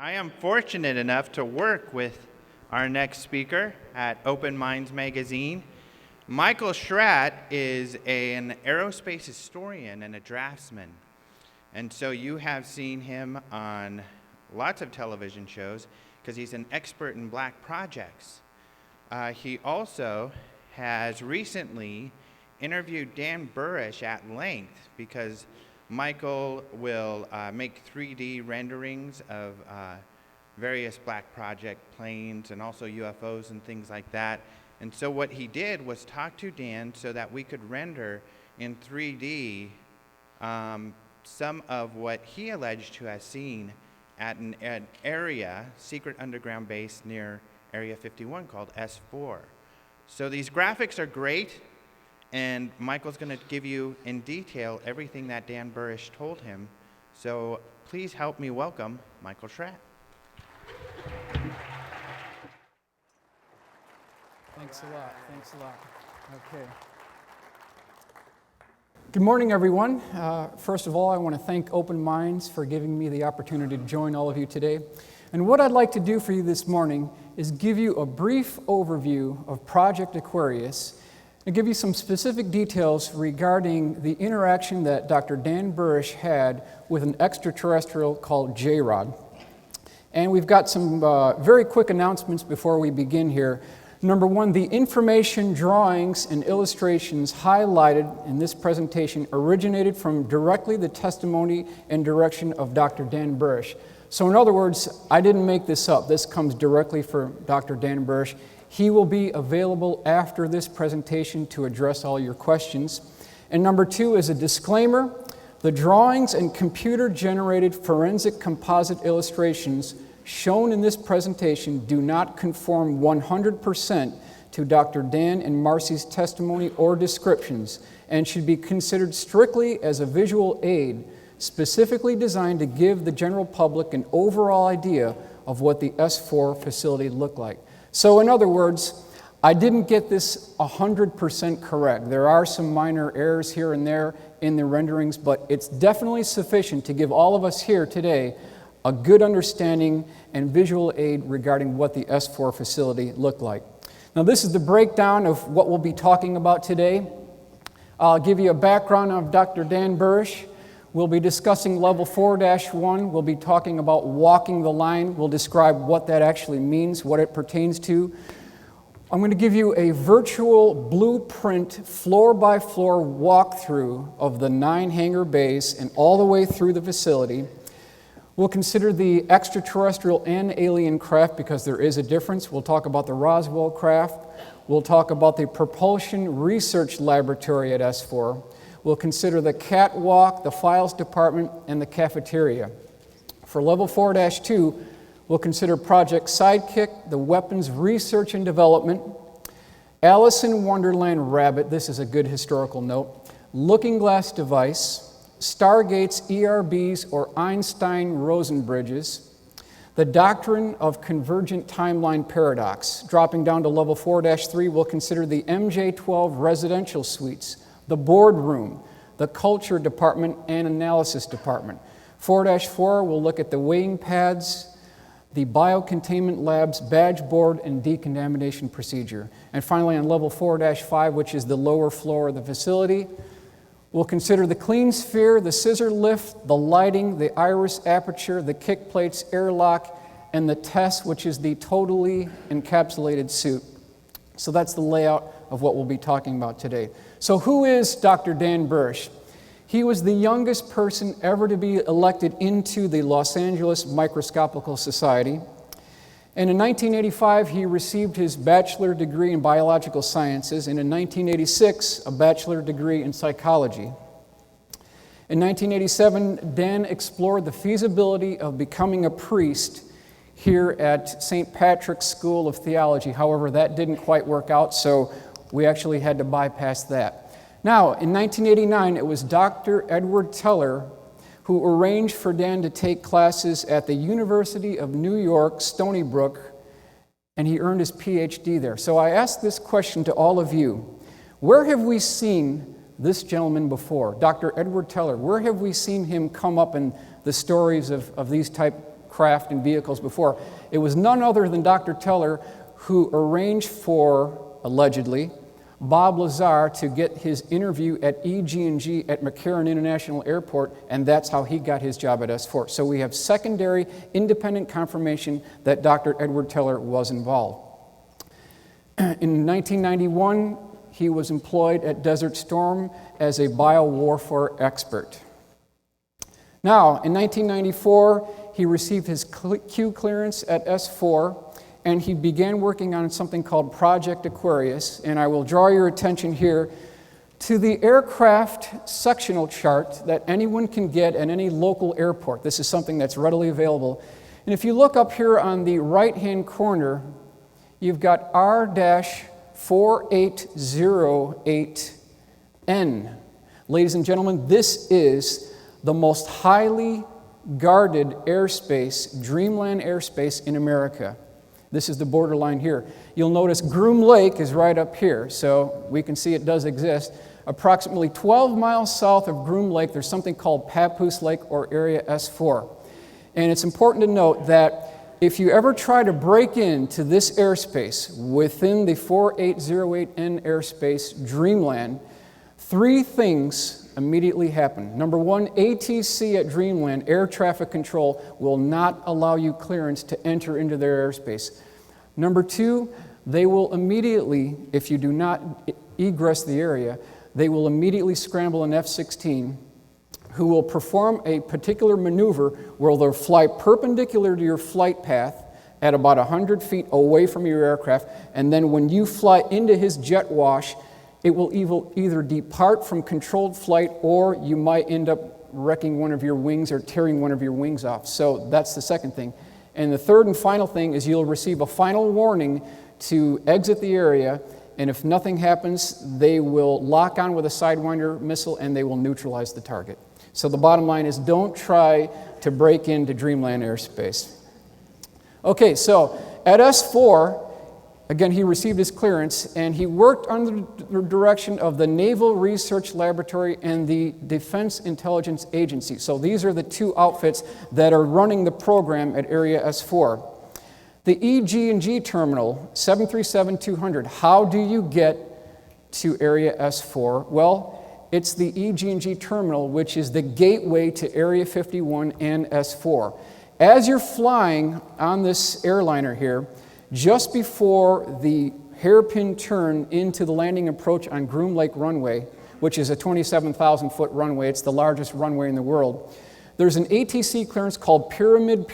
I am fortunate enough to work with our next speaker at Open Minds magazine. Michael Schratt is an aerospace historian and a draftsman. And so you have seen him on lots of television shows because he's an expert in black projects. He also has recently interviewed Dan Burisch at length because Michael will make 3D renderings of various black project planes and also UFOs and things like that. And so what he did was talk to Dan so that we could render in 3D some of what he alleged to have seen at an area, secret underground base near Area 51 called S4. So these graphics are great, and Michael's going to give you in detail everything that Dan Burisch told him. So please help me welcome Michael Schratt. Thanks a lot. Okay. Good morning, everyone. First of all, I want to thank Open Minds for giving me the opportunity to join all of you today. And what I'd like to do for you this morning is give you a brief overview of Project Aquarius and give you some specific details regarding the interaction that Dr. Dan Burisch had with an extraterrestrial called J-Rod. And we've got some very quick announcements before we begin here. Number one, the information, drawings, and illustrations highlighted in this presentation originated from directly the testimony and direction of Dr. Dan Burisch. So in other words, I didn't make this up. This comes directly from Dr. Dan Burisch. He will be available after this presentation to address all your questions. And number two is a disclaimer. The drawings and computer-generated forensic composite illustrations shown in this presentation do not conform 100% to Dr. Dan and Marcy's testimony or descriptions and should be considered strictly as a visual aid specifically designed to give the general public an overall idea of what the S4 facility looked like. So in other words, I didn't get this 100% correct. There are some minor errors here and there in the renderings, but it's definitely sufficient to give all of us here today a good understanding and visual aid regarding what the S4 facility looked like. Now this is the breakdown of what we'll be talking about today. I'll give you a background of Dr. Dan Burisch. We'll be discussing level 4-1. We'll be talking about walking the line. We'll describe what that actually means, what it pertains to. I'm going to give you a virtual blueprint floor-by-floor walkthrough of the 9 hangar bays and all the way through the facility. We'll consider the extraterrestrial and alien craft because there is a difference. We'll talk about the Roswell craft. We'll talk about the propulsion research laboratory at S4. We'll consider the catwalk, the files department, and the cafeteria. For level 4-2, we'll consider Project Sidekick, the weapons research and development, Alice in Wonderland Rabbit, this is a good historical note, Looking Glass Device, Stargate's ERBs or Einstein-Rosen bridges, the doctrine of convergent timeline paradox. Dropping down to level 4-3, we'll consider the MJ-12 residential suites, the boardroom, the culture department, and analysis department. 4-4, we'll look at the weighing pads, the biocontainment labs, badge board, and decontamination procedure. And finally, on level 4-5, which is the lower floor of the facility, we'll consider the clean sphere, the scissor lift, the lighting, the iris aperture, the kick plates, airlock, and the test, which is the totally encapsulated suit. So that's the layout of what we'll be talking about today. So who is Dr. Dan Burisch? He was the youngest person ever to be elected into the Los Angeles Microscopical Society. And in 1985, he received his bachelor degree in biological sciences, and in 1986, a bachelor degree in psychology. In 1987, Dan explored the feasibility of becoming a priest here at St. Patrick's School of Theology. However, that didn't quite work out, so we actually had to bypass that. Now, in 1989, it was Dr. Edward Teller who arranged for Dan to take classes at the University of New York, Stony Brook, and he earned his PhD there. So I ask this question to all of you. Where have we seen this gentleman before, Dr. Edward Teller? Where have we seen him come up in the stories of these type craft and vehicles before. It was none other than Dr. Teller who arranged for, allegedly, Bob Lazar to get his interview at EG&G at McCarran International Airport, and that's how he got his job at S4. So we have secondary independent confirmation that Dr. Edward Teller was involved. In 1991, he was employed at Desert Storm as a biowarfare expert. Now, in 1994, he received his Q clearance at S4, and he began working on something called Project Aquarius, and I will draw your attention here to the aircraft sectional chart that anyone can get at any local airport. This is something that's readily available. And if you look up here on the right-hand corner, you've got R-4808N. Ladies and gentlemen, this is the most highly guarded airspace, Dreamland airspace in America. This is the borderline here. You'll notice Groom Lake is right up here, so we can see it does exist. Approximately 12 miles south of Groom Lake, there's something called Papoose Lake or Area S4. And it's important to note that if you ever try to break into this airspace within the 4808N airspace, Dreamland, three things immediately happen. Number one, ATC at Dreamland, Air Traffic Control, will not allow you clearance to enter into their airspace. Number two, they will immediately, if you do not egress the area, they will immediately scramble an F-16 who will perform a particular maneuver where they'll fly perpendicular to your flight path at about 100 feet away from your aircraft, and then when you fly into his jet wash, it will either depart from controlled flight or you might end up wrecking one of your wings or tearing one of your wings off. So that's the second thing. And the third and final thing is you'll receive a final warning to exit the area, and if nothing happens, they will lock on with a Sidewinder missile and they will neutralize the target. So the bottom line is don't try to break into Dreamland airspace. Okay, so at S4, again, he received his clearance, and he worked under the direction of the Naval Research Laboratory and the Defense Intelligence Agency. So these are the two outfits that are running the program at Area S4. The EG&G terminal, 737-200, how do you get to Area S4? Well, it's the EG&G terminal, which is the gateway to Area 51 and S4. As you're flying on this airliner here, just before the hairpin turn into the landing approach on Groom Lake runway, which is a 27,000-foot runway, it's the largest runway in the world, there's an ATC clearance called Pyramid.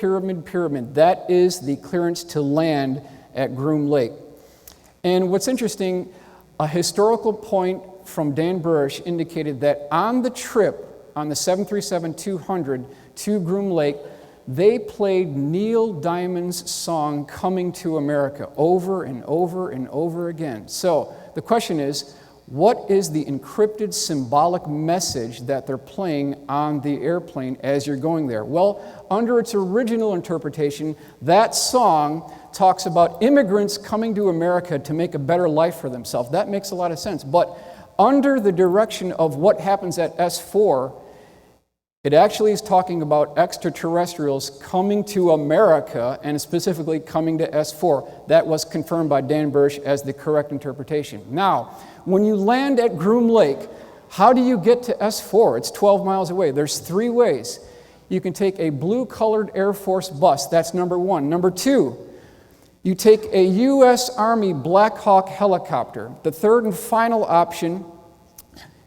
That is the clearance to land at Groom Lake. And what's interesting, a historical point from Dan Burisch indicated that on the trip on the 737-200 to Groom Lake, they played Neil Diamond's song, Coming to America, over and over and over again. So the question is, what is the encrypted symbolic message that they're playing on the airplane as you're going there? Well, under its original interpretation, that song talks about immigrants coming to America to make a better life for themselves. That makes a lot of sense. But under the direction of what happens at S4, it actually is talking about extraterrestrials coming to America and specifically coming to S4. That was confirmed by Dan Burisch as the correct interpretation. Now, when you land at Groom Lake, how do you get to S4? It's 12 miles away. There's three ways. You can take a blue-colored Air Force bus. That's number one. Number two, you take a U.S. Army Black Hawk helicopter. The third and final option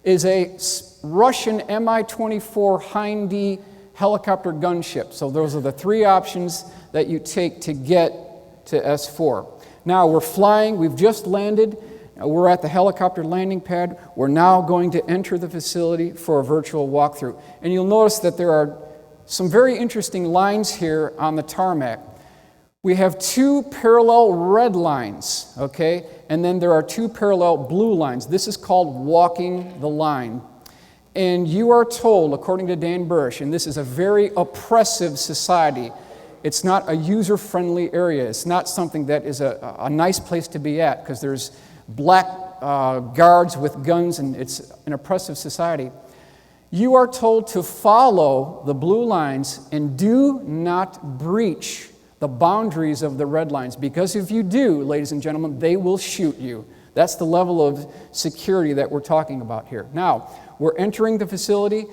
is a Russian Mi-24 Hind-D helicopter gunship. So those are the three options that you take to get to S4. Now we're flying, we've just landed, we're at the helicopter landing pad. We're now going to enter the facility for a virtual walkthrough. And you'll notice that there are some very interesting lines here on the tarmac. We have two parallel red lines, okay? And then there are two parallel blue lines. This is called walking the line. And you are told, according to Dan Burisch, and this is a very oppressive society, it's not a user-friendly area. It's not something that is a nice place to be at because there's black guards with guns and it's an oppressive society. You are told to follow the blue lines and do not breach the boundaries of the red lines, because if you do, ladies and gentlemen, they will shoot you. That's the level of security that we're talking about here. Now, we're entering the facility,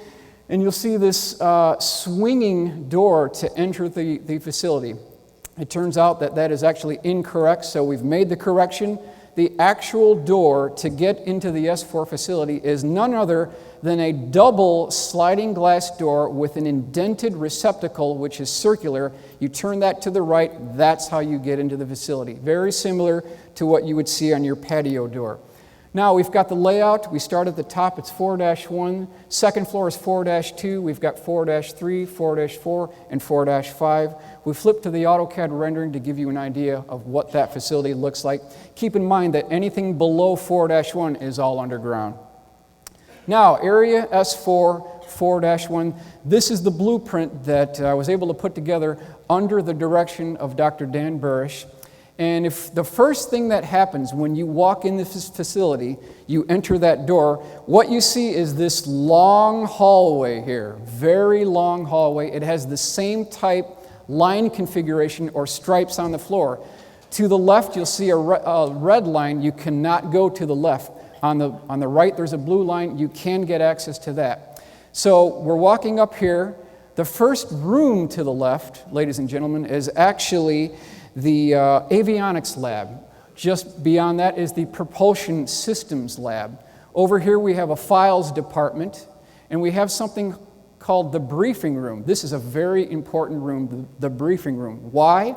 and you'll see this swinging door to enter the facility. It turns out that that is actually incorrect, so we've made the correction. The actual door to get into the S4 facility is none other than a double sliding glass door with an indented receptacle, which is circular. You turn that to the right, that's how you get into the facility. Very similar to what you would see on your patio door. Now we've got the layout. We start at the top, it's 4-1. Second floor is 4-2. We've got 4-3, 4-4, and 4-5. We flip to the AutoCAD rendering to give you an idea of what that facility looks like. Keep in mind that anything below 4-1 is all underground. Now, Area S4, 4-1. This is the blueprint that I was able to put together under the direction of Dr. Dan Burisch. And if the first thing that happens when you walk in this facility, you enter that door, what you see is this long hallway here, very long hallway. It has the same type line configuration or stripes on the floor. To the left, you'll see a red line. You cannot go to the left. On the right, there's a blue line. You can get access to that. So we're walking up here. The first room to the left, ladies and gentlemen, is actually the avionics lab. Just beyond that is the propulsion systems lab. Over here we have a files department, and we have something called the briefing room. This is a very important room, the briefing room. Why?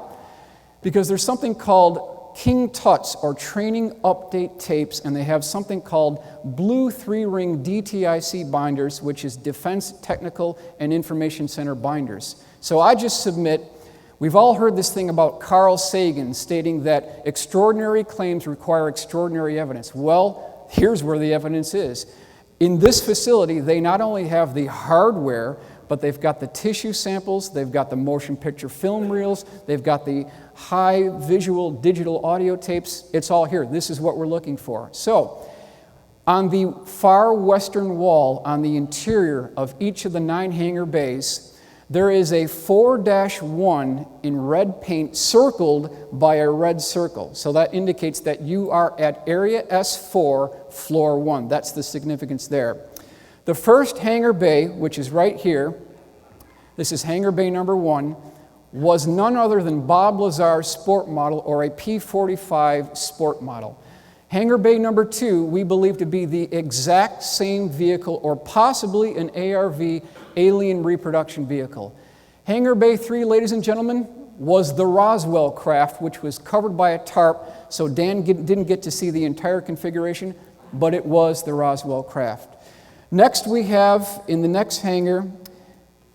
Because there's something called King Tut's, or training update tapes, and they have something called blue 3-ring DTIC binders, which is Defense Technical and Information Center binders. So I just submit, we've all heard this thing about Carl Sagan stating that extraordinary claims require extraordinary evidence. Well, here's where the evidence is. In this facility, they not only have the hardware, but they've got the tissue samples, they've got the motion picture film reels, they've got the high visual digital audio tapes. It's all here. This is what we're looking for. So, on the far western wall, on the interior of each of the 9 hangar bays, there is a 4-1 in red paint circled by a red circle. So that indicates that you are at Area S4, Floor 1. That's the significance there. The first hangar bay, which is right here, this is hangar bay number 1, was none other than Bob Lazar's sport model, or a P-45 sport model. Hangar bay number 2, we believe to be the exact same vehicle, or possibly an ARV, alien reproduction vehicle. Hangar bay 3, ladies and gentlemen, was the Roswell craft, which was covered by a tarp, so Dan didn't get to see the entire configuration, but it was the Roswell craft. Next we have, in the next hangar,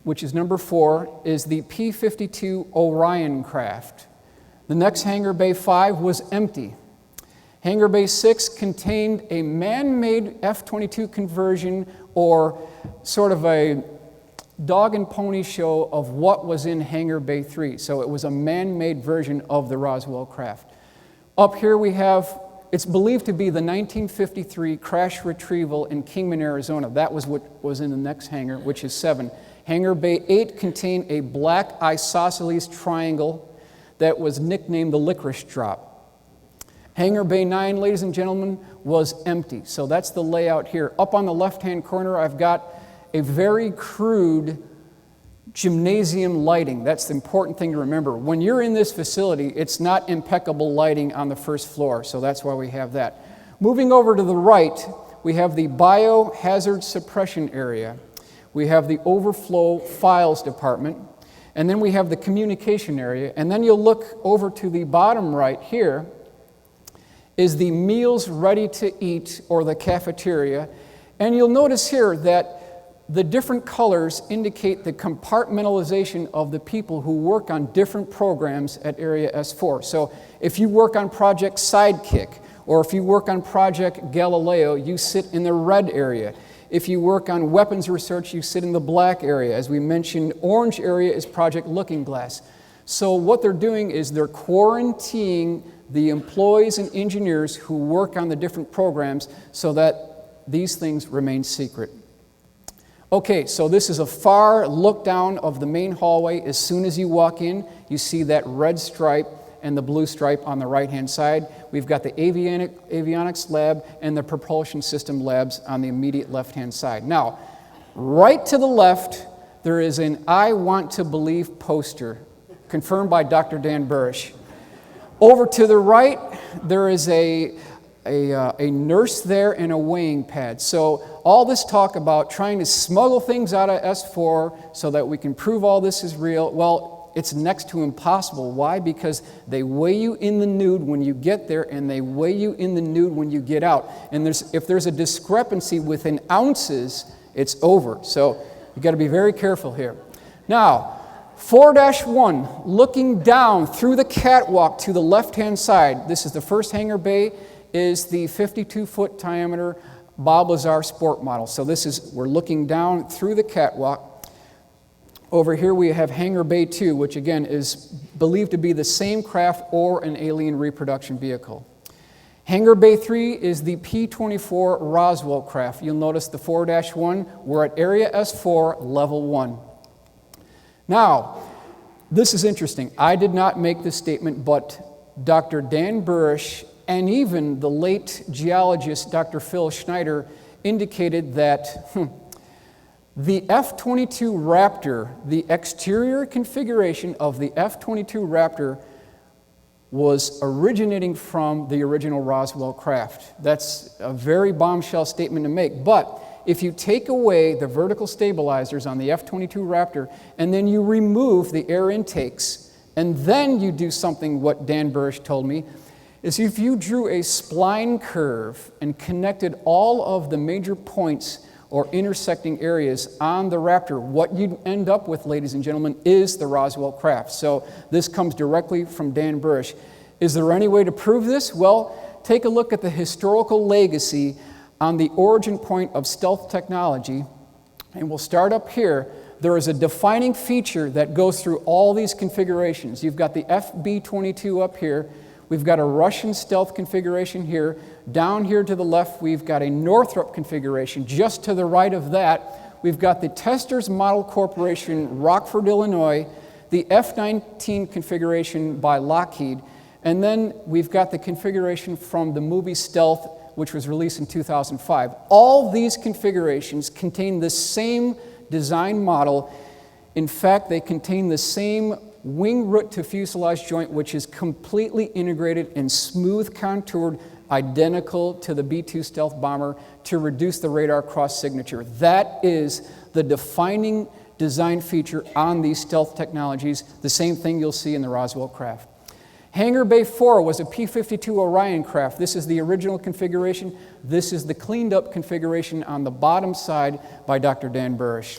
which is number 4, is the P-52 Orion craft. The next hangar bay 5 was empty. Hangar bay 6 contained a man-made F-22 conversion, or sort of a dog and pony show of what was in hangar bay 3. So it was a man-made version of the Roswell craft. Up here we have, it's believed to be the 1953 crash retrieval in Kingman, Arizona. That was what was in the next hangar, which is 7. Hangar bay 8 contained a black isosceles triangle that was nicknamed the licorice drop. Hangar bay 9, ladies and gentlemen, was empty. So that's the layout here. Up on the left-hand corner, I've got a very crude gymnasium lighting. That's the important thing to remember. When you're in this facility, it's not impeccable lighting on the first floor, so that's why we have that. Moving over to the right, we have the biohazard suppression area. We have the overflow files department, and then we have the communication area, and then you'll look over to the bottom right here is the meals ready to eat, or the cafeteria, and you'll notice here that the different colors indicate the compartmentalization of the people who work on different programs at Area S4. So if you work on Project Sidekick, or if you work on Project Galileo, you sit in the red area. If you work on weapons research, you sit in the black area. As we mentioned, orange area is Project Looking Glass. So what they're doing is they're quarantining the employees and engineers who work on the different programs so that these things remain secret. Okay, so this is a far look down of the main hallway. As soon as you walk in, you see that red stripe and the blue stripe on the right-hand side. We've got the avionics lab and the propulsion system labs on the immediate left-hand side. Now, right to the left, there is an I Want to Believe poster, confirmed by Dr. Dan Burisch. Over to the right, there is a nurse there and a weighing pad. So all this talk about trying to smuggle things out of S4 so that we can prove all this is real, well, it's next to impossible. Why? Because they weigh you in the nude when you get there, and they weigh you in the nude when you get out. And if there's a discrepancy within ounces, it's over. So you've got to be very careful here. Now, 4-1, looking down through the catwalk to the left-hand side. This is the first hangar bay, is the 52-foot diameter Bob Lazar sport model. So we're looking down through the catwalk. Over here we have Hangar Bay 2, which again is believed to be the same craft or an alien reproduction vehicle. Hangar Bay 3 is the P24 Roswell craft. You'll notice the 4-1, we're at Area S4, Level 1. Now, this is interesting. I did not make this statement, but Dr. Dan Burisch and even the late geologist Dr. Phil Schneider indicated that the F-22 Raptor, the exterior configuration of the F-22 Raptor was originating from the original Roswell craft. That's a very bombshell statement to make, but if you take away the vertical stabilizers on the F-22 Raptor and then you remove the air intakes and then you do something what Dan Burisch told me, is if you drew a spline curve and connected all of the major points or intersecting areas on the Raptor, what you'd end up with, ladies and gentlemen, is the Roswell craft. So this comes directly from Dan Burisch. Is there any way to prove this? Well, take a look at the historical legacy on the origin point of stealth technology, and we'll start up here. There is a defining feature that goes through all these configurations. You've got the FB-22 up here. We've got a Russian stealth configuration here. Down here to the left, we've got a Northrop configuration. Just to the right of that, we've got the Testers Model Corporation, Rockford, Illinois, the F-19 configuration by Lockheed, and then we've got the configuration from the movie Stealth, which was released in 2005. All these configurations contain the same design model. In fact, they contain the same wing root to fuselage joint, which is completely integrated and smooth contoured, identical to the B-2 stealth bomber to reduce the radar cross signature. That is the defining design feature on these stealth technologies, the same thing you'll see in the Roswell craft. Hangar Bay 4 was a P-52 Orion craft. This is the original configuration. This is the cleaned up configuration on the bottom side by Dr. Dan Burisch.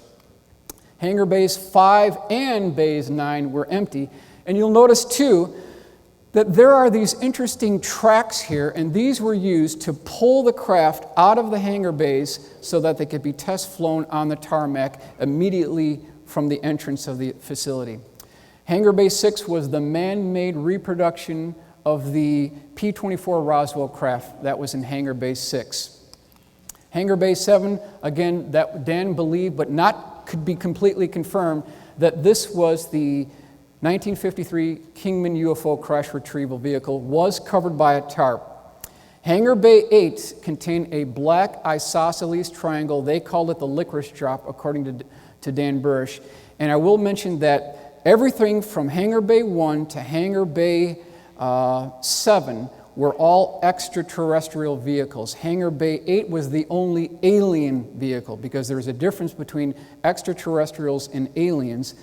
Hangar Bays 5 and Bays 9 were empty. And you'll notice, too, that there are these interesting tracks here, and these were used to pull the craft out of the hangar bays so that they could be test flown on the tarmac immediately from the entrance of the facility. Hangar Bay 6 was the man-made reproduction of the P-24 Roswell craft. That was in Hangar Bay 6. Hangar Bay 7, again, that Dan believed, but could be completely confirmed, that this was the 1953 Kingman UFO crash retrieval vehicle, was covered by a tarp. Hangar Bay 8 contained a black isosceles triangle. They called it the licorice drop, according to Dan Burisch. And I will mention that everything from Hangar Bay 1 to Hangar Bay 7 were all extraterrestrial vehicles. Hangar Bay 8 was the only alien vehicle, because there's a difference between extraterrestrials and aliens.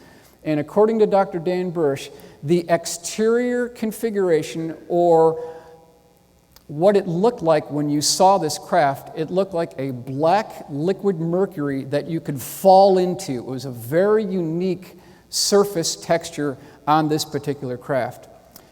And according to Dr. Dan Burisch, the exterior configuration, or what it looked like when you saw this craft, it looked like a black liquid mercury that you could fall into. It was a very unique surface texture on this particular craft.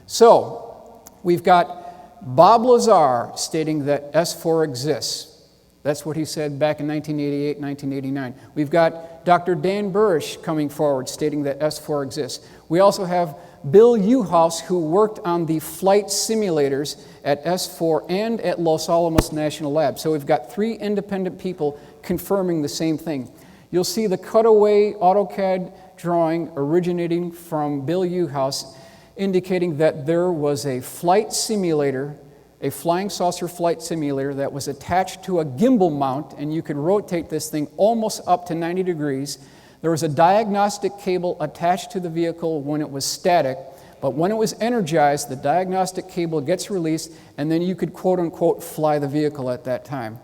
So, we've got Bob Lazar stating that S4 exists. That's what he said back in 1988, 1989. We've got Dr. Dan Burisch coming forward stating that S4 exists. We also have Bill Uhouse, who worked on the flight simulators at S4 and at Los Alamos National Lab. So we've got three independent people confirming the same thing. You'll see the cutaway AutoCAD drawing originating from Bill Uhouse, indicating that there was a flight simulator, a flying saucer flight simulator that was attached to a gimbal mount, and you could rotate this thing almost up to 90 degrees. There was a diagnostic cable attached to the vehicle when it was static, but when it was energized, the diagnostic cable gets released, and then you could quote-unquote fly the vehicle at that time.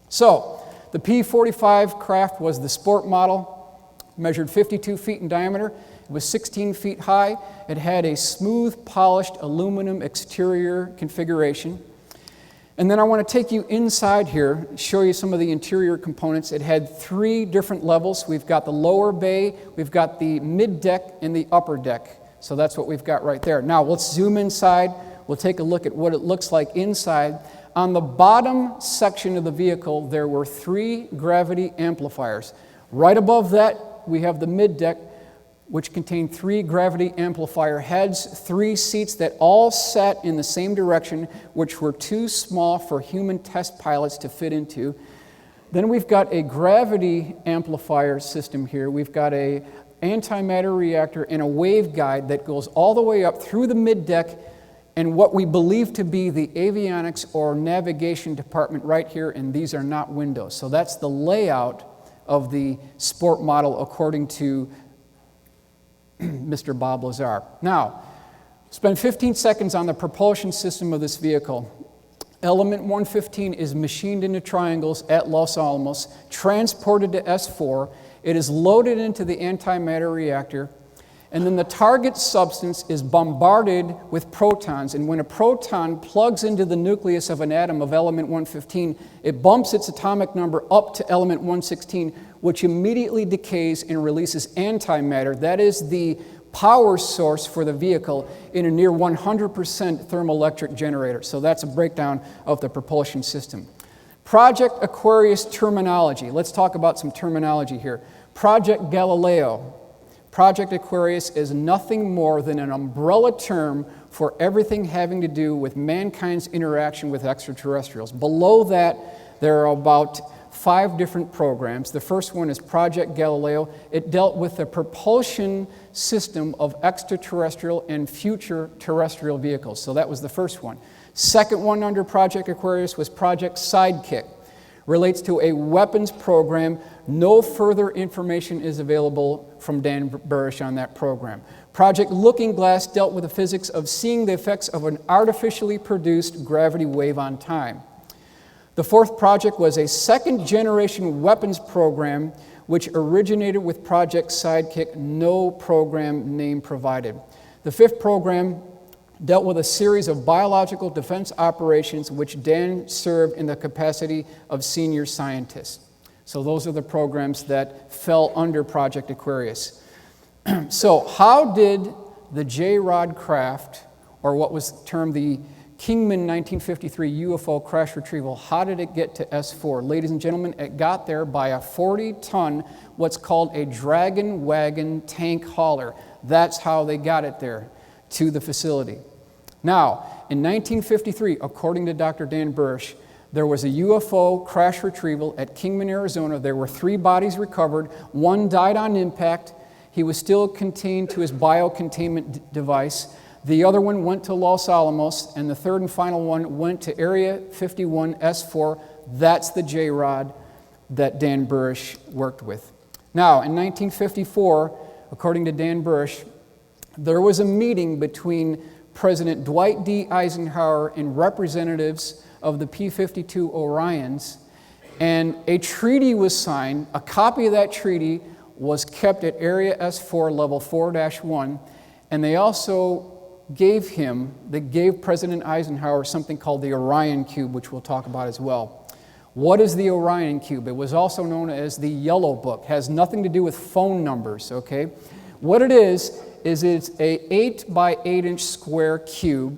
So, the P-45 craft was the sport model, measured 52 feet in diameter. It was 16 feet high. It had a smooth, polished aluminum exterior configuration. And then I want to take you inside here, show you some of the interior components. It had 3 different levels. We've got the lower bay, we've got the mid-deck, and the upper deck. So that's what we've got right there. Now let's zoom inside. We'll take a look at what it looks like inside. On the bottom section of the vehicle, there were 3 gravity amplifiers. Right above that, we have the mid-deck, which contained 3 gravity amplifier heads, 3 seats that all sat in the same direction, which were too small for human test pilots to fit into. Then we've got a gravity amplifier system here. We've got a antimatter reactor and a waveguide that goes all the way up through the mid-deck and what we believe to be the avionics or navigation department right here, and these are not windows. So that's the layout of the sport model according to Mr. Bob Lazar. Now, spend 15 seconds on the propulsion system of this vehicle. Element 115 is machined into triangles at Los Alamos, transported to S4. It is loaded into the antimatter reactor, and then the target substance is bombarded with protons. And when a proton plugs into the nucleus of an atom of element 115, it bumps its atomic number up to element 116, which immediately decays and releases antimatter. That is the power source for the vehicle in a near 100% thermoelectric generator. So that's a breakdown of the propulsion system. Project Aquarius terminology. Let's talk about some terminology here. Project Galileo. Project Aquarius is nothing more than an umbrella term for everything having to do with mankind's interaction with extraterrestrials. Below that, there are about 5 different programs. The first one is Project Galileo. It dealt with the propulsion system of extraterrestrial and future terrestrial vehicles. So that was the first one. Second one under Project Aquarius was Project Sidekick. Relates to a weapons program. No further information is available from Dan Burisch on that program. Project Looking Glass dealt with the physics of seeing the effects of an artificially produced gravity wave on time. The fourth project was a second-generation weapons program which originated with Project Sidekick, no program name provided. The fifth program dealt with a series of biological defense operations which Dan served in the capacity of senior scientist. So those are the programs that fell under Project Aquarius. So how did the J-Rod craft, or what was termed the Kingman 1953 UFO crash retrieval, how did it get to S4? Ladies and gentlemen, it got there by a 40-ton, what's called a dragon wagon tank hauler. That's how they got it there to the facility. Now, in 1953, according to Dr. Dan Burisch, there was a UFO crash retrieval at Kingman, Arizona. There were 3 bodies recovered. 1 died on impact. He was still contained to his biocontainment device. The other one went to Los Alamos, and the third and final one went to Area 51 S4. That's the J-Rod that Dan Burisch worked with. Now, in 1954, according to Dan Burisch, there was a meeting between President Dwight D. Eisenhower and representatives of the P-52 Orions, and a treaty was signed. A copy of that treaty was kept at Area S4 Level 4-1, and they also gave President Eisenhower something called the Orion Cube, which we'll talk about as well. What is the Orion Cube? It was also known as the Yellow Book. It has nothing to do with phone numbers, okay? What it is it's a 8 by 8 inch square cube,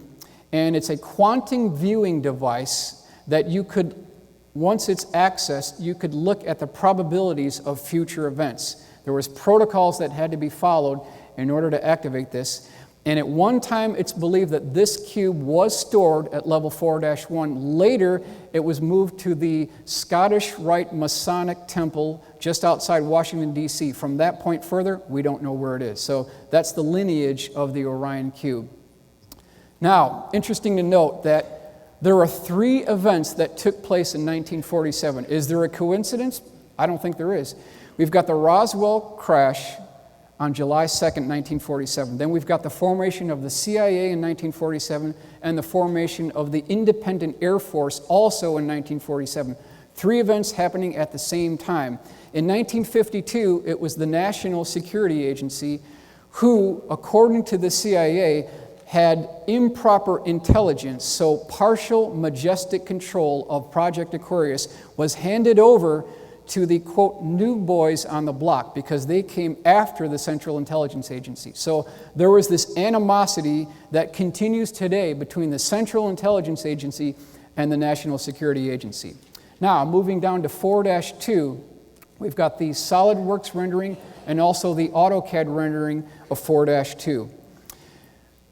and it's a quantum viewing device that you could, once it's accessed, you could look at the probabilities of future events. There was protocols that had to be followed in order to activate this. And at one time, it's believed that this cube was stored at level 4-1. Later, it was moved to the Scottish Rite Masonic Temple just outside Washington, D.C. From that point further, we don't know where it is. So that's the lineage of the Orion cube. Now, interesting to note that there are 3 events that took place in 1947. Is there a coincidence? I don't think there is. We've got the Roswell crash on July 2nd, 1947. Then we've got the formation of the CIA in 1947 and the formation of the Independent Air Force also in 1947. 3 events happening at the same time. In 1952, it was the National Security Agency who, according to the CIA, had improper intelligence, so partial majestic control of Project Aquarius was handed over to the, quote, new boys on the block because they came after the Central Intelligence Agency. So there was this animosity that continues today between the Central Intelligence Agency and the National Security Agency. Now, moving down to 4-2, we've got the SolidWorks rendering and also the AutoCAD rendering of 4-2.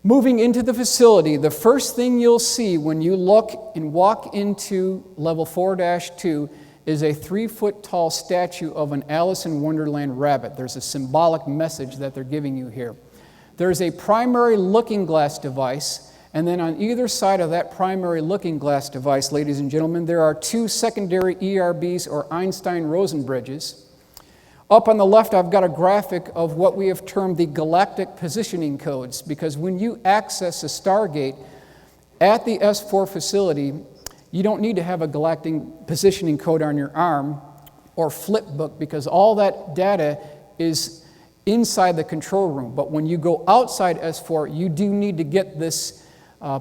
Moving into the facility, the first thing you'll see when you look and walk into level 4-2 is a 3-foot-tall statue of an Alice in Wonderland rabbit. There's a symbolic message that they're giving you here. There's a primary looking glass device, and then on either side of that primary looking glass device, ladies and gentlemen, there are 2 secondary ERBs or Einstein-Rosen bridges. Up on the left, I've got a graphic of what we have termed the galactic positioning codes, because when you access a Stargate at the S4 facility, you don't need to have a galactic positioning code on your arm or flip book because all that data is inside the control room. But when you go outside S4, you do need to get this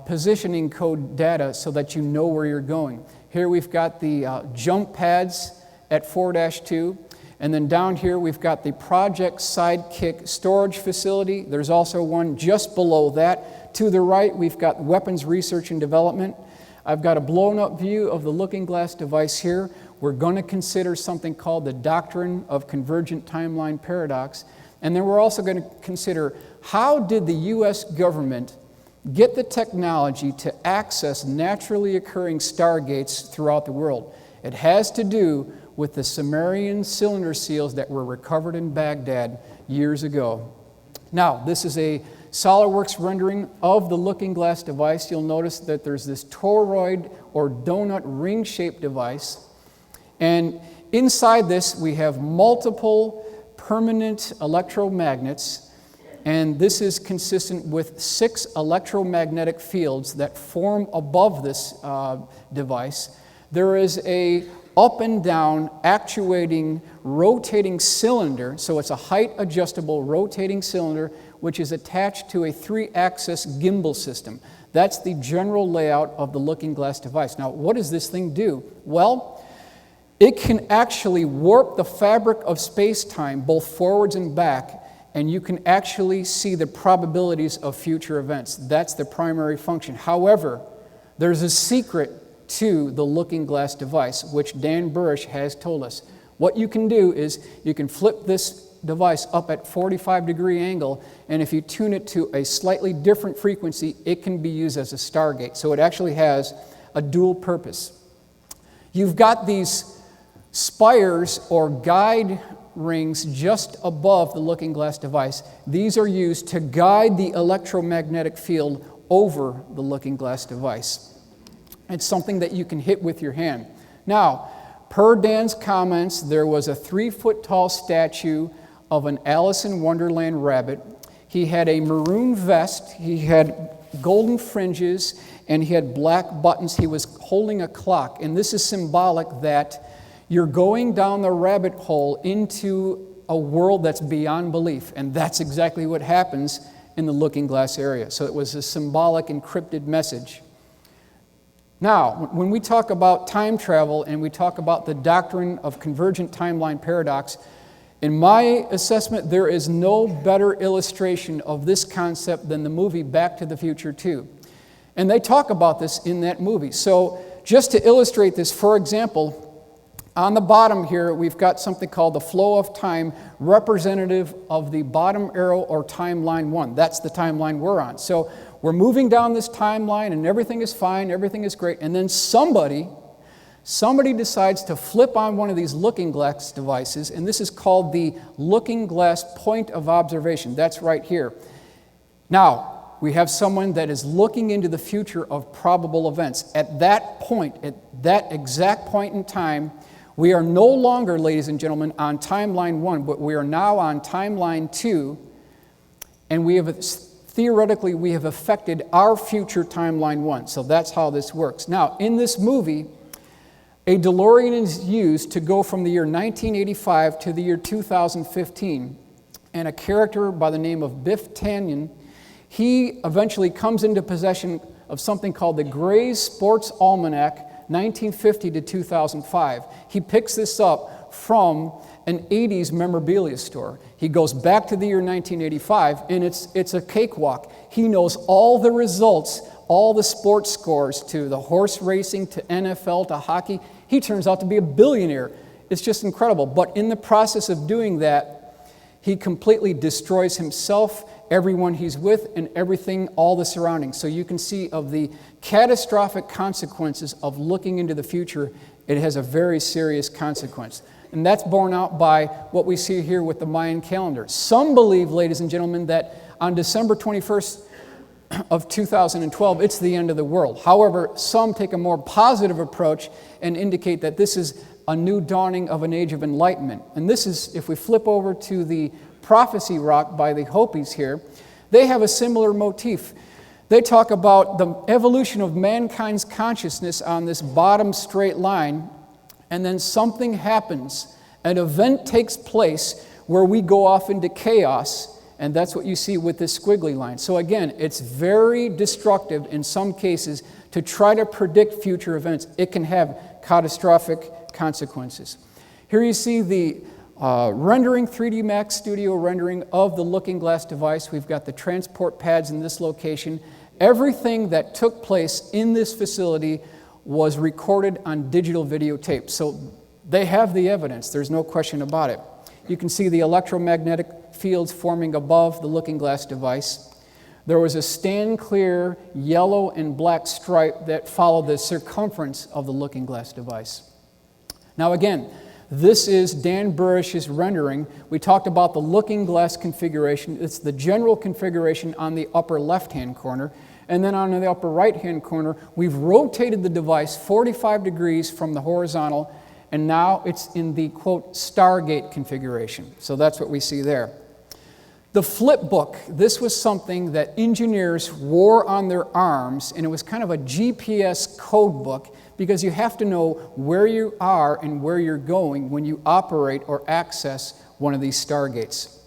positioning code data so that you know where you're going. Here we've got the jump pads at 4-2. And then down here we've got the Project Sidekick storage facility. There's also one just below that. To the right, we've got weapons research and development. I've got a blown-up view of the looking glass device here. We're going to consider something called the doctrine of convergent timeline paradox. And then we're also going to consider how did the U.S. government get the technology to access naturally occurring stargates throughout the world. It has to do with the Sumerian cylinder seals that were recovered in Baghdad years ago. Now, this is a SolidWorks rendering of the looking glass device. You'll notice that there's this toroid or donut ring-shaped device. And inside this, we have multiple permanent electromagnets. And this is consistent with 6 electromagnetic fields that form above this device. There is a up and down actuating rotating cylinder. So it's a height adjustable rotating cylinder which is attached to a 3-axis gimbal system. That's the general layout of the looking glass device. Now, what does this thing do? Well, it can actually warp the fabric of space-time, both forwards and back, and you can actually see the probabilities of future events. That's the primary function. However, there's a secret to the looking glass device, which Dan Burisch has told us. What you can do is you can flip this device up at 45-degree angle, and if you tune it to a slightly different frequency, it can be used as a stargate. So it actually has a dual purpose. You've got these spires or guide rings just above the looking glass device. These are used to guide the electromagnetic field over the looking glass device. It's something that you can hit with your hand. Now, per Dan's comments, there was a 3-foot-tall statue of an Alice in Wonderland rabbit. He had a maroon vest, he had golden fringes, and he had black buttons. He was holding a clock, and this is symbolic that you're going down the rabbit hole into a world that's beyond belief, and that's exactly what happens in the looking glass area. So it was a symbolic encrypted message. Now, when we talk about time travel and we talk about the doctrine of convergent timeline paradox, in my assessment, there is no better illustration of this concept than the movie Back to the Future 2. And they talk about this in that movie. So just to illustrate this, for example, On the bottom here, we've got something called the flow of time, representative of the bottom arrow or timeline 1. That's the timeline we're on. So we're moving down this timeline and everything is fine, everything is great, and then somebody decides to flip on one of these looking glass devices, and this is called the looking glass point of observation. That's right here. Now, we have someone that is looking into the future of probable events. At that point, at that exact point in time, we are no longer, ladies and gentlemen, on timeline 1, but we are now on timeline 2, and theoretically we have affected our future timeline 1. So that's how this works. Now, in this movie, a DeLorean is used to go from the year 1985 to the year 2015, and a character by the name of Biff Tannen, he eventually comes into possession of something called the Gray's Sports Almanac, 1950 to 2005. He picks this up from an 80s memorabilia store. He goes back to the year 1985, and it's a cakewalk. He knows all the results, all the sports scores, to the horse racing, to NFL, to hockey. He turns out to be a billionaire. It's just incredible. But in the process of doing that, he completely destroys himself, everyone he's with, and everything, all the surroundings. So you can see of the catastrophic consequences of looking into the future, it has a very serious consequence. And that's borne out by what we see here with the Mayan calendar. Some believe, ladies and gentlemen, that on December 21st of 2012, it's the end of the world. However, some take a more positive approach and indicate that this is a new dawning of an age of enlightenment. And this is, if we flip over to the prophecy rock by the Hopis here, they have a similar motif. They talk about the evolution of mankind's consciousness on this bottom straight line, and then something happens. An event takes place where we go off into chaos, and that's what you see with this squiggly line. So again, it's very destructive in some cases to try to predict future events. It can have catastrophic consequences. Here you see the rendering, 3D Max Studio rendering of the looking glass device. We've got the transport pads in this location. Everything that took place in this facility was recorded on digital videotape. So they have the evidence, there's no question about it. You can see the electromagnetic fields forming above the looking glass device. There was a stand clear yellow and black stripe that followed the circumference of the looking glass device. Now again, this is Dan Burisch's rendering. We talked about the looking glass configuration. It's the general configuration on the upper left-hand corner. And then on the upper right-hand corner, we've rotated the device 45 degrees from the horizontal, and now it's in the, quote, Stargate configuration. So that's what we see there. The flip book, this was something that engineers wore on their arms, and it was kind of a GPS code book, because you have to know where you are and where you're going when you operate or access one of these Stargates.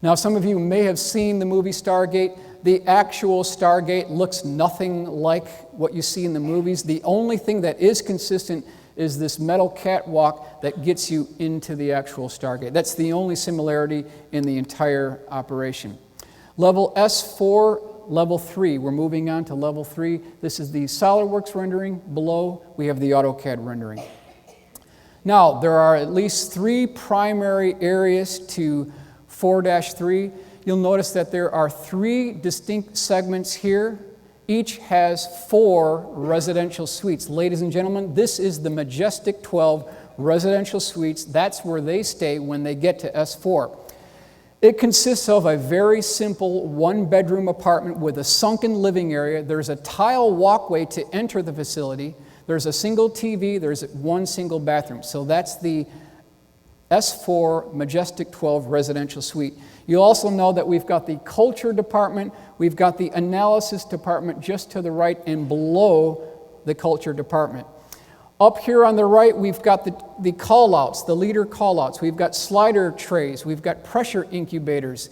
Now, some of you may have seen the movie Stargate. The actual Stargate looks nothing like what you see in the movies. The only thing that is consistent is this metal catwalk that gets you into the actual Stargate. That's the only similarity in the entire operation. Level S4, Level 3, we're moving on to Level 3. This is the SolidWorks rendering. Below, we have the AutoCAD rendering. Now, there are at least 3 primary areas to 4-3. You'll notice that there are 3 distinct segments here. Each has 4 residential suites. Ladies and gentlemen, this is the Majestic 12 residential suites. That's where they stay when they get to S4. It consists of a very simple 1-bedroom apartment with a sunken living area. There's a tile walkway to enter the facility. There's a single TV. There's 1 single bathroom. So that's the S4 Majestic 12 residential suite. You'll also know that we've got the culture department, we've got the analysis department just to the right and below the culture department. Up here on the right, we've got the call-outs, the leader call-outs. We've got slider trays, we've got pressure incubators.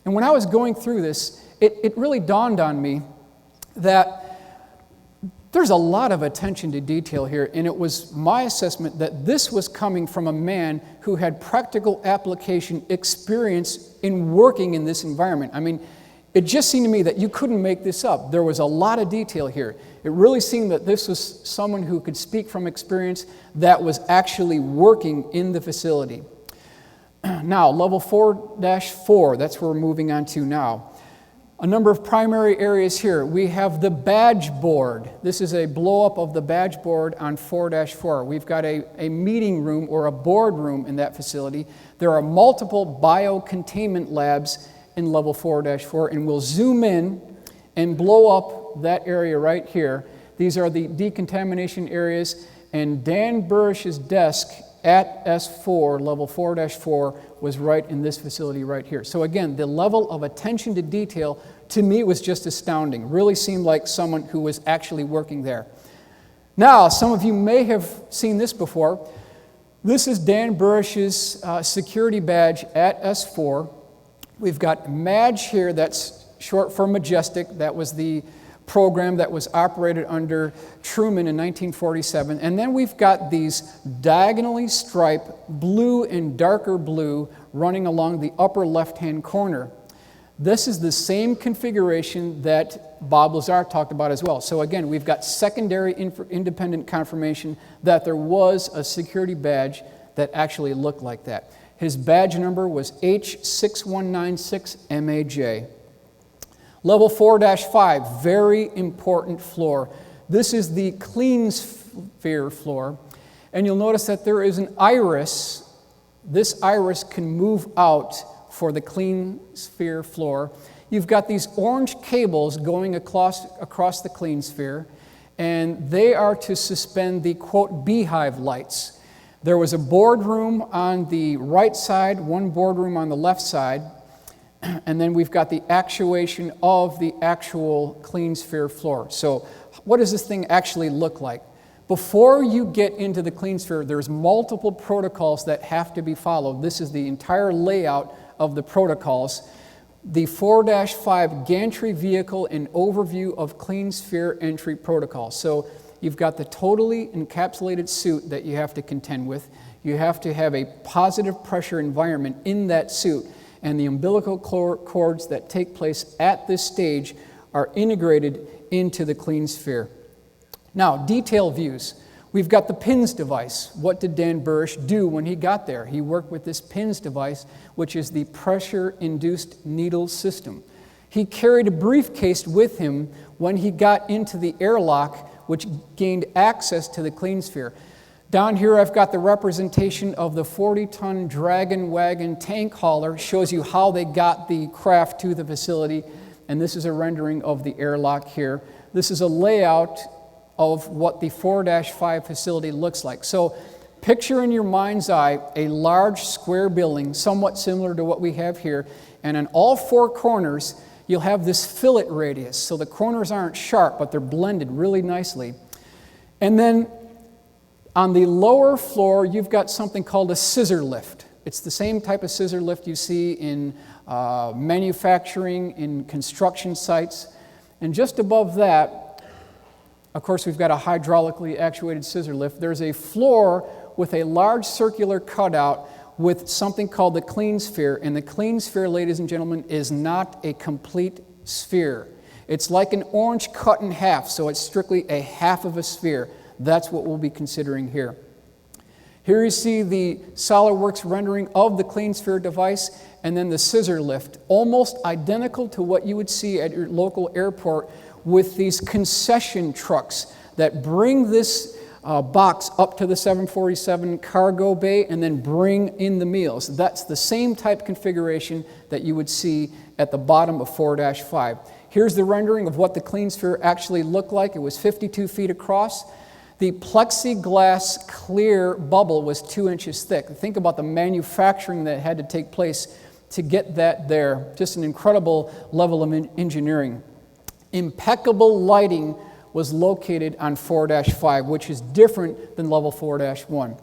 And when I was going through this, it really dawned on me that there's a lot of attention to detail here, and it was my assessment that this was coming from a man who had practical application experience in working in this environment. I mean, it just seemed to me that you couldn't make this up. There was a lot of detail here. It really seemed that this was someone who could speak from experience that was actually working in the facility. Now, level 4-4, that's where we're moving on to now. A number of primary areas here. We have the badge board. This is a blow-up of the badge board on 4-4. We've got a meeting room or a board room in that facility. There are multiple biocontainment labs in level 4-4, and we'll zoom in and blow up that area right here. These are the decontamination areas, and Dan Burisch's desk at S4, level 4-4, was right in this facility right here. So again, the level of attention to detail to me was just astounding. Really seemed like someone who was actually working there. Now, some of you may have seen this before. This is Dan Burisch's security badge at S4. We've got MAJIC here, that's short for Majestic. That was the program that was operated under Truman in 1947. And then we've got these diagonally striped blue and darker blue running along the upper left-hand corner. This is the same configuration that Bob Lazar talked about as well. So again, we've got secondary independent confirmation that there was a security badge that actually looked like that. His badge number was H6196 MAJ. Level 4-5, very important floor. This is the clean sphere floor. And you'll notice that there is an iris. This iris can move out for the clean sphere floor. You've got these orange cables going across the clean sphere, and they are to suspend the, quote, beehive lights. There was a boardroom on the right side, one boardroom on the left side, and then we've got the actuation of the actual clean sphere floor. So what does this thing actually look like? Before you get into the clean sphere, there's multiple protocols that have to be followed. This is the entire layout of the protocols. The 4-5 gantry vehicle and overview of clean sphere entry protocol. So you've got the totally encapsulated suit that you have to contend with. You have to have a positive pressure environment in that suit. And the umbilical cords that take place at this stage are integrated into the clean sphere. Now, detail views. We've got the PINS device. What did Dan Burisch do when he got there? He worked with this PINS device, which is the pressure-induced needle system. He carried a briefcase with him when he got into the airlock, which gained access to the clean sphere. Down here I've got the representation of the 40-ton Dragon Wagon tank hauler. Shows you how they got the craft to the facility. And this is a rendering of the airlock here. This is a layout of what the 4-5 facility looks like. So picture in your mind's eye a large square building, somewhat similar to what we have here. And on all four corners, you'll have this fillet radius. So the corners aren't sharp, but they're blended really nicely. And then on the lower floor, you've got something called a scissor lift. It's the same type of scissor lift you see in manufacturing, in construction sites. And just above that, of course, we've got a hydraulically actuated scissor lift. There's a floor with a large circular cutout with something called the clean sphere. And the clean sphere, ladies and gentlemen, is not a complete sphere. It's like an orange cut in half, so it's strictly a half of a sphere. That's what we'll be considering here. Here you see the SolidWorks rendering of the clean sphere device, and then the scissor lift, almost identical to what you would see at your local airport with these concession trucks that bring this box up to the 747 cargo bay and then bring in the meals. That's the same type configuration that you would see at the bottom of 4-5. Here's the rendering of what the clean sphere actually looked like. It was 52 feet across. The plexiglass clear bubble was 2 inches thick. Think about the manufacturing that had to take place to get that there. Just an incredible level of engineering. Impeccable lighting was located on 4-5, which is different than level 4-1.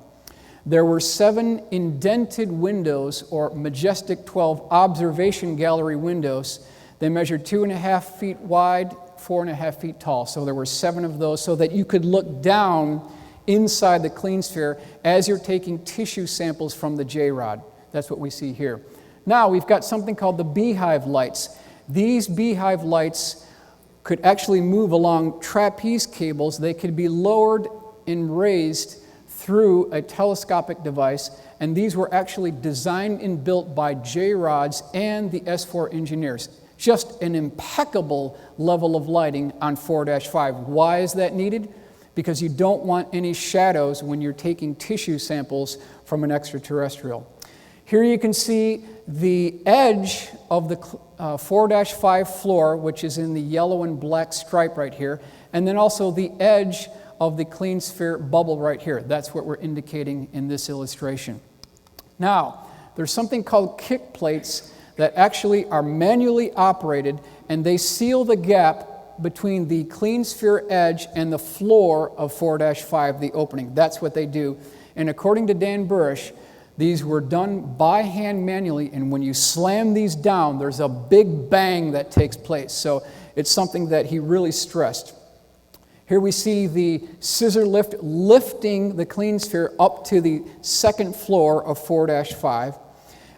There were 7 indented windows, or Majestic 12 observation gallery windows. They measured 2.5 feet wide, 4.5 feet tall. So there were 7 of those so that you could look down inside the clean sphere as you're taking tissue samples from the J-rod. That's what we see here. Now we've got something called the beehive lights. These beehive lights could actually move along trapeze cables. They could be lowered and raised through a telescopic device, and these were actually designed and built by J-Rods and the S4 engineers. Just an impeccable level of lighting on 4-5. Why is that needed? Because you don't want any shadows when you're taking tissue samples from an extraterrestrial. Here you can see the edge of the 4-5 floor, which is in the yellow and black stripe right here, and then also the edge of the clean sphere bubble right here. That's what we're indicating in this illustration. Now, there's something called kick plates that actually are manually operated, and they seal the gap between the clean sphere edge and the floor of 4-5, the opening. That's what they do. And according to Dan Burisch, these were done by hand manually, and when you slam these down, there's a big bang that takes place. So it's something that he really stressed. Here we see the scissor lift lifting the clean sphere up to the second floor of 4-5.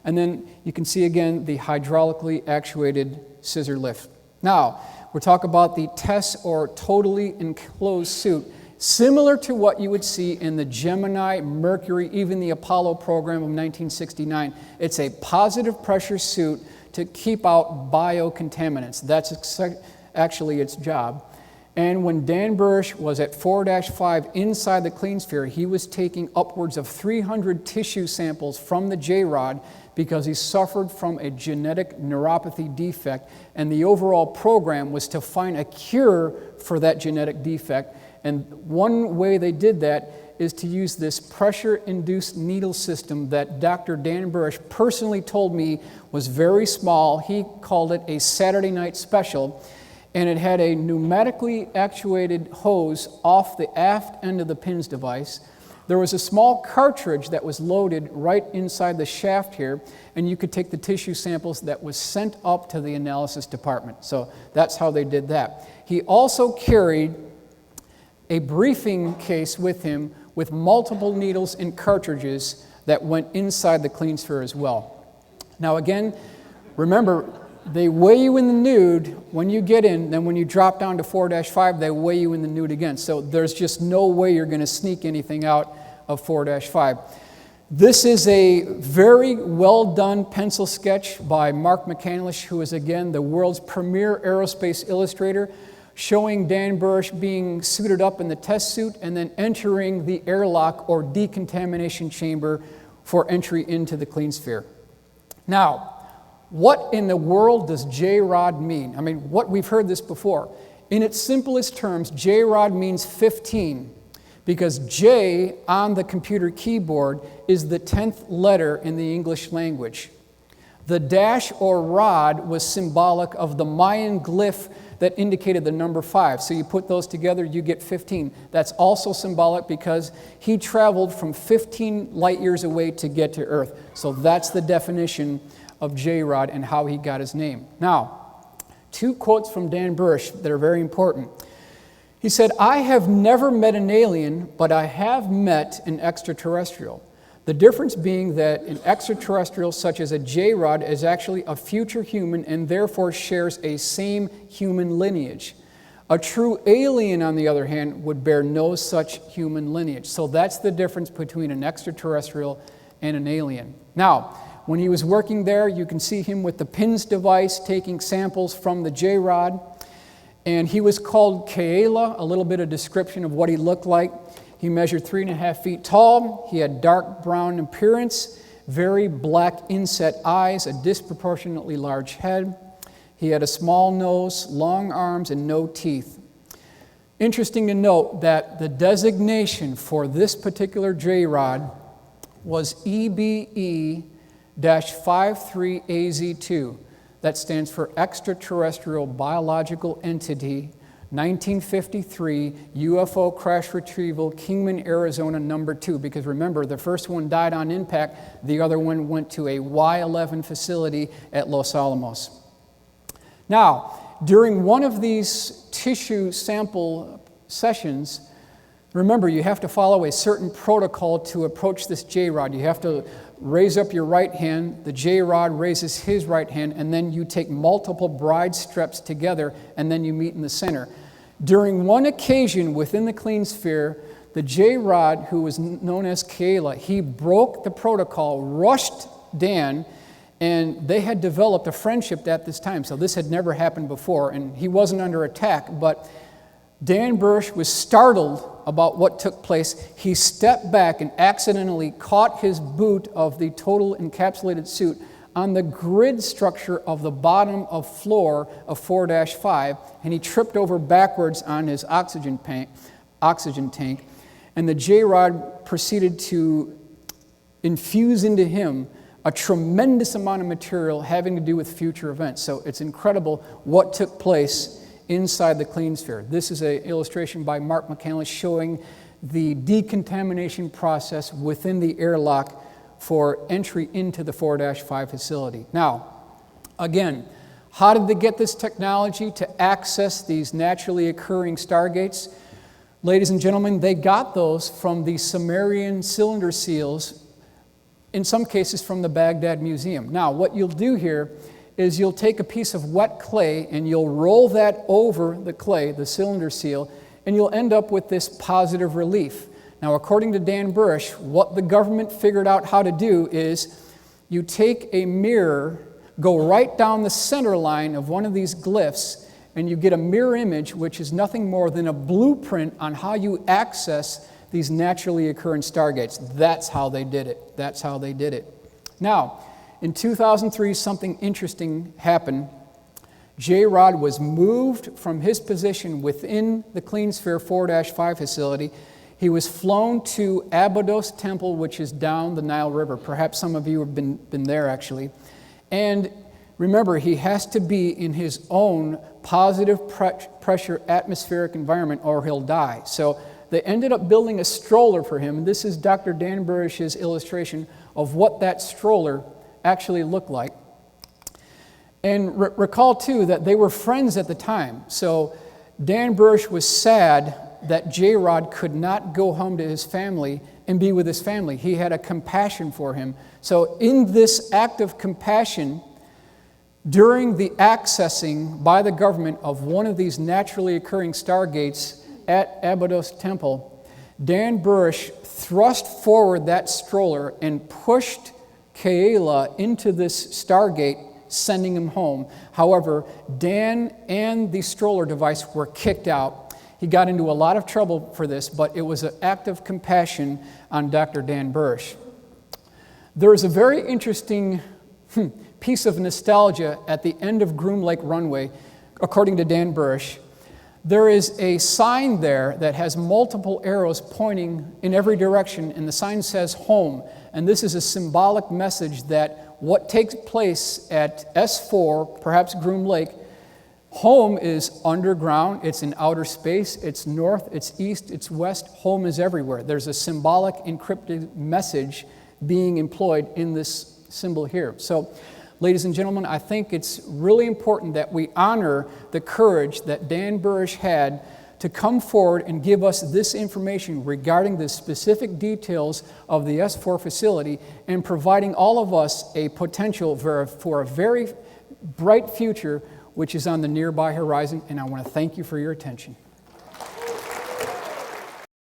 And then you can see again the hydraulically actuated scissor lift. Now, we're talking about the TESS, or totally enclosed suit, similar to what you would see in the Gemini, Mercury, even the Apollo program of 1969. It's a positive pressure suit to keep out biocontaminants. That's actually its job. And when Dan Burisch was at 4-5 inside the clean sphere, he was taking upwards of 300 tissue samples from the J-Rod because he suffered from a genetic neuropathy defect, and the overall program was to find a cure for that genetic defect. And one way they did that is to use this pressure-induced needle system that Dr. Dan Burisch personally told me was very small. He called it a Saturday night special. And it had a pneumatically actuated hose off the aft end of the pins device. There was a small cartridge that was loaded right inside the shaft here, and you could take the tissue samples that was sent up to the analysis department. So that's how they did that. He also carried a briefing case with him with multiple needles and cartridges that went inside the clean sphere as well. Now again, remember, they weigh you in the nude when you get in, then when you drop down to 4-5, they weigh you in the nude again. So there's just no way you're going to sneak anything out of 4-5. This is a very well done pencil sketch by Mark McCandlish, who is again the world's premier aerospace illustrator, showing Dan Burisch being suited up in the test suit and then entering the airlock or decontamination chamber for entry into the clean sphere. Now, what in the world does J-Rod mean? I mean, we've heard this before. In its simplest terms, J-Rod means 15, because J on the computer keyboard is the 10th letter in the English language. The dash or rod was symbolic of the Mayan glyph that indicated the number 5. So you put those together, you get 15. That's also symbolic because he traveled from 15 light years away to get to Earth. So that's the definition of J-Rod and how he got his name. Now, 2 quotes from Dan Burisch that are very important. He said, "I have never met an alien, but I have met an extraterrestrial. The difference being that an extraterrestrial such as a J-Rod is actually a future human and therefore shares a same human lineage. A true alien, on the other hand, would bear no such human lineage." So that's the difference between an extraterrestrial and an alien. Now, when he was working there, you can see him with the PINS device taking samples from the J-Rod. And he was called Kaela, a little bit of description of what he looked like. He measured 3.5 feet tall. He had dark brown appearance, very black inset eyes, a disproportionately large head. He had a small nose, long arms, and no teeth. Interesting to note that the designation for this particular J-Rod was EBE-53AZ2. That stands for Extraterrestrial Biological Entity, 1953 UFO Crash Retrieval, Kingman, Arizona, number 2. Because remember, the first one died on impact, the other one went to a Y-11 facility at Los Alamos. Now, during one of these tissue sample sessions, Remember, you have to follow a certain protocol to approach this J-rod. You have to raise up your right hand, the J-rod raises his right hand, and then you take multiple bride steps together, and then you meet in the center. During one occasion within the clean sphere, the J-rod, who was known as Kayla, he broke the protocol, rushed Dan, and they had developed a friendship at this time. So this had never happened before, and he wasn't under attack, but Dan Burisch was startled about what took place. He stepped back and accidentally caught his boot of the total encapsulated suit on the grid structure of the bottom of floor of 4-5, and he tripped over backwards on his oxygen tank, and the J-rod proceeded to infuse into him a tremendous amount of material having to do with future events. So it's incredible what took place inside the clean sphere. This is an illustration by Mark McCandless showing the decontamination process within the airlock for entry into the 4-5 facility. Now, again, how did they get this technology to access these naturally occurring stargates? Ladies and gentlemen, they got those from the Sumerian cylinder seals, in some cases from the Baghdad Museum. Now, what you'll do here is you'll take a piece of wet clay and you'll roll that over the clay, the cylinder seal, and you'll end up with this positive relief. Now, according to Dan Burisch, what the government figured out how to do is you take a mirror, go right down the center line of one of these glyphs, and you get a mirror image, which is nothing more than a blueprint on how you access these naturally occurring stargates. That's how they did it. That's how they did it. Now, in 2003, something interesting happened. J-Rod was moved from his position within the Clean Sphere 4-5 facility. He was flown to Abydos Temple, which is down the Nile River. Perhaps some of you have been there, actually. And remember, he has to be in his own positive pressure atmospheric environment or he'll die. So they ended up building a stroller for him. And this is Dr. Dan Burisch's illustration of what that stroller actually looked like. And recall, too, that they were friends at the time. So Dan Burisch was sad that J-Rod could not go home to his family and be with his family. He had a compassion for him. So in this act of compassion, during the accessing by the government of one of these naturally occurring stargates at Abydos Temple, Dan Burisch thrust forward that stroller and pushed Kayla into this stargate, sending him home. However, Dan and the stroller device were kicked out. He got into a lot of trouble for this, but it was an act of compassion on Dr. Dan Burisch. There is a very interesting piece of nostalgia at the end of Groom Lake Runway, according to Dan Burisch. There is a sign there that has multiple arrows pointing in every direction, and the sign says home. And this is a symbolic message that what takes place at S4, perhaps Groom Lake, home is underground, it's in outer space, it's north, it's east, it's west, home is everywhere. There's a symbolic encrypted message being employed in this symbol here. So, ladies and gentlemen, I think it's really important that we honor the courage that Dan Burisch had to come forward and give us this information regarding the specific details of the S4 facility and providing all of us a potential for a very bright future which is on the nearby horizon, and I want to thank you for your attention.